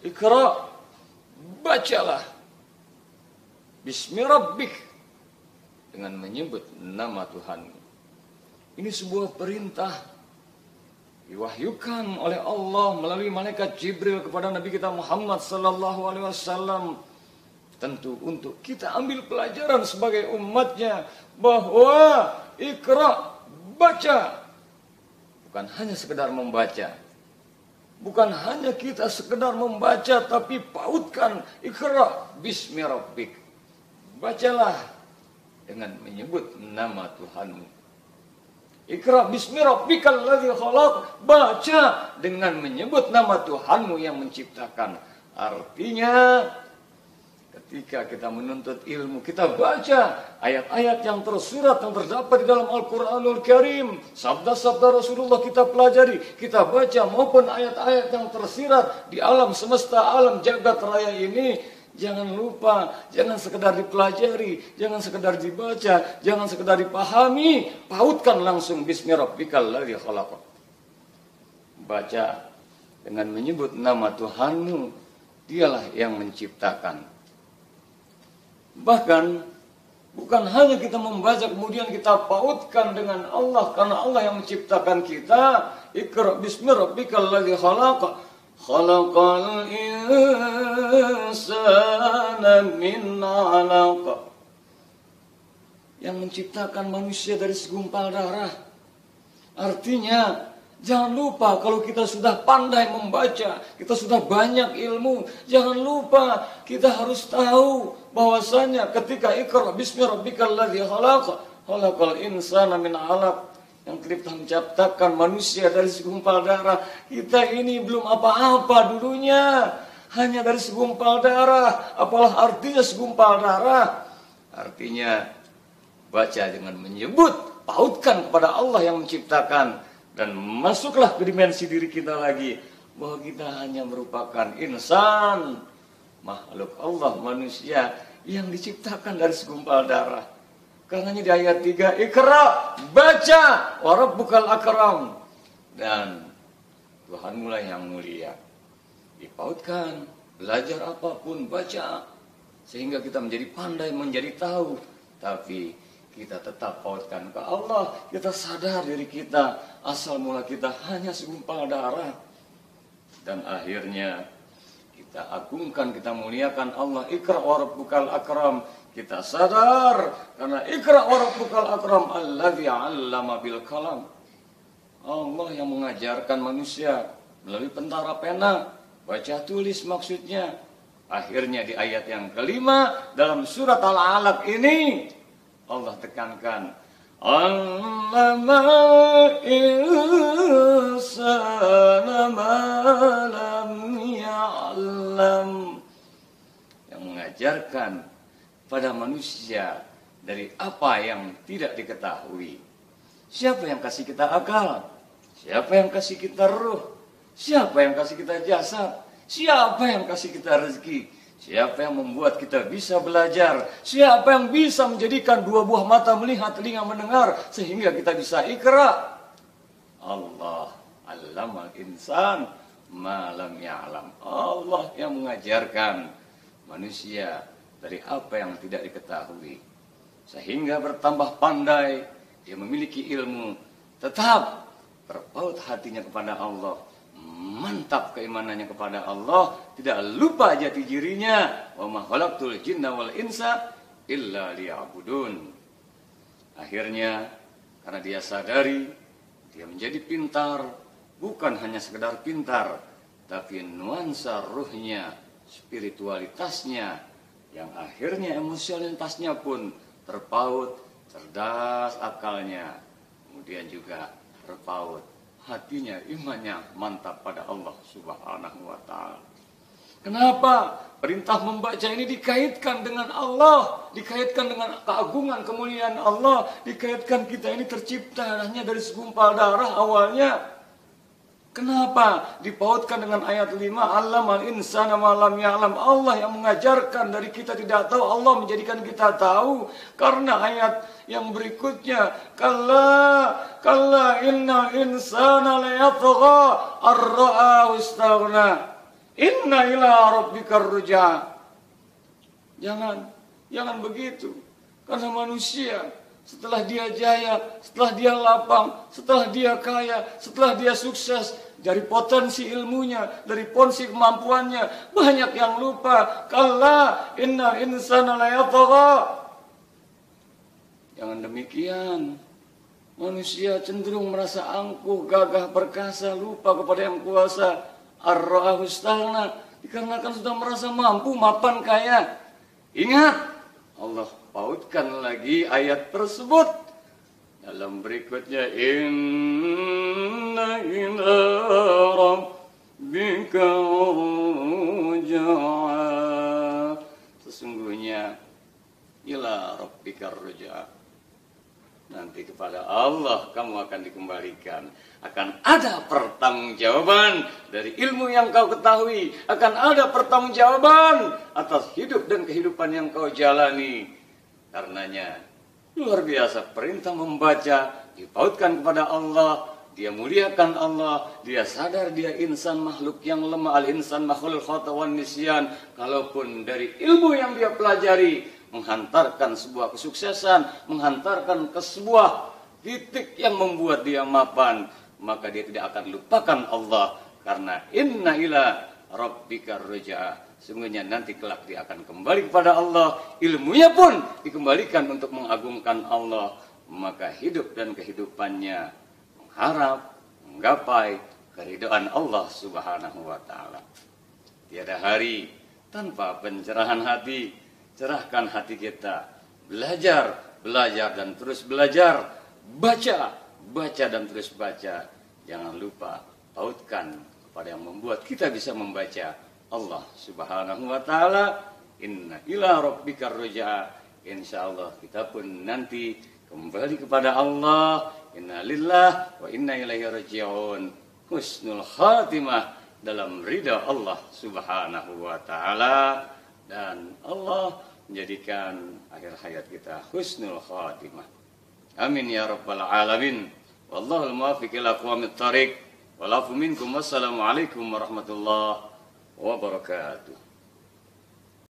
Iqra, bacalah. Bismi rabbik, dengan menyebut nama Tuhanmu. Ini sebuah perintah diwahyukan oleh Allah melalui malaikat Jibril kepada Nabi kita Muhammad sallallahu alaihi wasallam. Tentu untuk kita ambil pelajaran sebagai umatnya bahwa Iqra, baca. Bukan hanya sekedar membaca. Bukan hanya kita sekedar membaca, tapi pautkan Iqra bismi rabbik. Bacalah dengan menyebut nama Tuhanmu. Iqra bismi rabbikal ladzi khalaq, baca dengan menyebut nama Tuhanmu yang menciptakan. Artinya ketika kita menuntut ilmu, kita baca ayat-ayat yang tersurat, yang terdapat di dalam Al-Quranul Karim. Sabda-sabda Rasulullah kita pelajari, kita baca, maupun ayat-ayat yang tersirat di alam semesta, alam jagat raya ini. Jangan lupa, jangan sekedar dipelajari, jangan sekedar dibaca, jangan sekedar dipahami. Pautkan langsung bismi rabbikal ladzi khalaq. Baca dengan menyebut nama Tuhanmu, dialah yang menciptakan. Bahkan bukan hanya kita membaca kemudian kita pautkan dengan Allah, karena Allah yang menciptakan kita. Iqra bismi rabbikal ladzi khalaq. Khalaqal insana min 'alaq. Yang menciptakan manusia dari segumpal darah. Artinya jangan lupa, kalau kita sudah pandai membaca, kita sudah banyak ilmu, jangan lupa kita harus tahu bahwasanya ketika Iqra bismi rabbikal ladzi khalaq, khalaqal insana min 'alaq, yang kita menciptakan manusia dari segumpal darah. Kita ini belum apa-apa dulunya, hanya dari segumpal darah. Apalah artinya segumpal darah? Artinya baca dengan menyebut, pautkan kepada Allah yang menciptakan. Dan masuklah ke dimensi diri kita lagi, bahwa kita hanya merupakan insan, makhluk Allah, manusia yang diciptakan dari segumpal darah. Karenanya di ayat 3, Iqra, baca, wa rabbukal akram, dan Tuhanmu lah yang mulia. Dipautkan, belajar apapun, baca, sehingga kita menjadi pandai, menjadi tahu. Tapi kita tetap pautkan ke Allah. Kita sadar diri kita, asal mula kita hanya segumpal darah. Dan akhirnya kita agungkan, kita muliakan Allah. Iqra wa rabbukal akram. Kita sadar karena Iqra wa rabbukal akram alladzi 'allama bil qalam. Allah yang mengajarkan manusia melalui pentara pena, baca tulis maksudnya. Akhirnya di ayat yang kelima dalam surat Al-Alaq ini Allah tekankan, 'allamal insana ma lam ya'lam. Yang mengajarkan pada manusia dari apa yang tidak diketahui. Siapa yang kasih kita akal? Siapa yang kasih kita ruh? Siapa yang kasih kita jasad? Siapa yang kasih kita rezeki? Siapa yang membuat kita bisa belajar? Siapa yang bisa menjadikan dua buah mata melihat, telinga mendengar, sehingga kita bisa Iqra? Allah, allamal insan ma lam ya'lam. Allah yang mengajarkan manusia dari apa yang tidak diketahui, sehingga bertambah pandai, dia memiliki ilmu, tetap berpaut hatinya kepada Allah, mantap keimanannya kepada Allah, tidak lupa jati dirinya. Wa ma khalaqtul jinna wal insa illa liya'budun. Akhirnya karena dia sadari, dia menjadi pintar, bukan hanya sekedar pintar, tapi nuansa ruhnya, spiritualitasnya, yang akhirnya emosionalitasnya pun terpaut, cerdas akalnya, kemudian juga terpaut hatinya, imannya mantap pada Allah Subhanahu wa ta'ala. Kenapa perintah membaca ini dikaitkan dengan Allah, dikaitkan dengan keagungan kemuliaan Allah, dikaitkan kita ini tercipta hanya dari segumpal darah awalnya? Kenapa dipautkan dengan ayat 5, Allamal insana ma lam ya'lam? Allah yang mengajarkan dari kita tidak tahu, Allah menjadikan kita tahu. Karena ayat yang berikutnya, kalla inna insana layatgha ar-ra'ahu istaghna. Inna ila rabbikar ruja'. Jangan begitu. Karena manusia setelah dia jaya, setelah dia lapang, setelah dia kaya, setelah dia sukses, dari potensi ilmunya, dari potensi kemampuannya, banyak yang lupa. Kalla inna insana la yatagha. Jangan demikian. Manusia cenderung merasa angkuh, gagah, perkasa, lupa kepada yang kuasa. Ar-ra'ahu istaghna, dikarenakan sudah merasa mampu, mapan, kaya. Ingat, Allah pautkan lagi ayat tersebut dalam berikutnya, inna ila rabbika rujaa. Sesungguhnya ila rabbika rujaa, nanti kepada Allah kamu akan dikembalikan. Akan ada pertanggungjawaban dari ilmu yang kau ketahui. Akan ada pertanggungjawaban atas hidup dan kehidupan yang kau jalani. Karenanya luar biasa perintah membaca dipautkan kepada Allah. Dia muliakan Allah. Dia sadar dia insan makhluk yang lemah. Al-insan makhluk khata wan nisyan. Kalaupun dari ilmu yang dia pelajari menghantarkan sebuah kesuksesan, menghantarkan ke sebuah titik yang membuat dia mapan, maka dia tidak akan lupakan Allah. Karena inna ila rabbika rujaa, sungguhnya nanti kelak dia akan kembali kepada Allah. Ilmunya pun dikembalikan untuk mengagungkan Allah. Maka hidup dan kehidupannya mengharap, menggapai keridhaan Allah subhanahu wa ta'ala. Tiada hari tanpa pencerahan hati. Cerahkan hati kita, belajar dan terus belajar, baca dan terus baca. Jangan lupa pautkan kepada yang membuat kita bisa membaca, Allah subhanahu wa ta'ala. Inna ila rabbikar rujaa. Insyaallah kita pun nanti kembali kepada Allah. Inna lillah wa inna ilaihi raji'un. Husnul khatimah dalam ridha Allah subhanahu wa ta'ala. Dan Allah menjadikan akhir hayat kita husnul khatimah. Amin ya rabbal alamin. Wallahul muwaffiq ila aqwamit thariq. Walafu minkum. Wassalamualaikum warahmatullahi wabarakatuh.